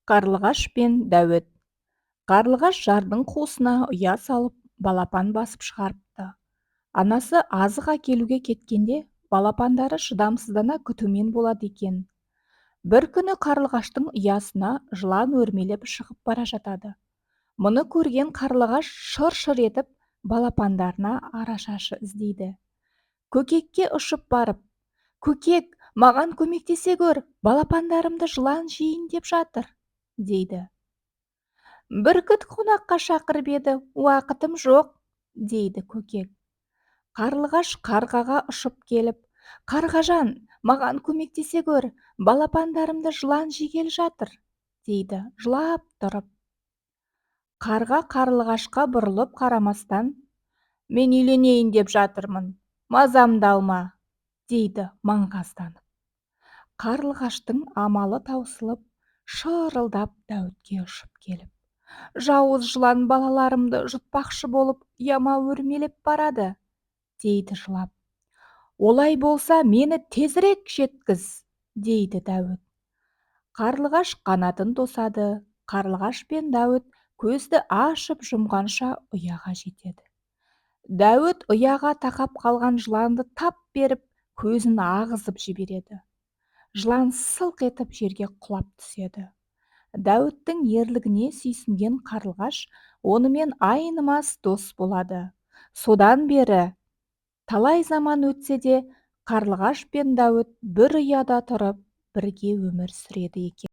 Қарлығаш пен Дәуіт. Қарлығаш жардың қуысына ұя салып, балапан басып шығарыпты. Анасы азық әкелуге кеткенде, балапандары шыдамсыздана күтумен болады екен. Бір күні қарлығаштың ұясына жылан өрмелеп шығып бара жатады. Мұны көрген қарлығаш шыр-шыр етіп, балапандарына арашашы іздейді. Көкекке ұшып барып, «Көкек, маған көмектесе көр, балапандарымды жылан жейін деп жатыр», дейді. «Бүркіт қонаққа шақырып еді, уақытым жоқ», дейді көкек. Қарлығаш қарғаға ұшып келіп, «Қарғажан, маған көмектесе көр, балапандарымды жылан жегелі жатыр», дейді, жылап тұрып. Қарға қарлығашқа бұрылып қарамастан, «Мен үйленейін деп жатырмын, мазамды алма», дейді маңғазданып. Қарлығаштың амалы таусылып, шырылдап Дәуітке ұшып келіп, «Жауыз жылан балаларымды жұтпақшы болып, ұяма өрмелеп барады», дейді жылап. «Олай болса, мені тезірек жеткіз», дейді Дәуіт. Қарлығаш қанатын тосады. Қарлығаш пен Дәуіт көзді ашып жұмғанша ұяға жетеді. Дәуіт ұяға тақап қалған жыланды тап беріп, көзін ағызып жібереді. Жылан сылқ етіп жерге құлап түседі. Дәуіттің ерлігіне сүйсінген қарлығаш онымен айнымас дос болады. Содан бері талай заман өтсе де, қарлығаш пен Дәуіт бір ұяда тұрып, бірге өмір сүреді екен.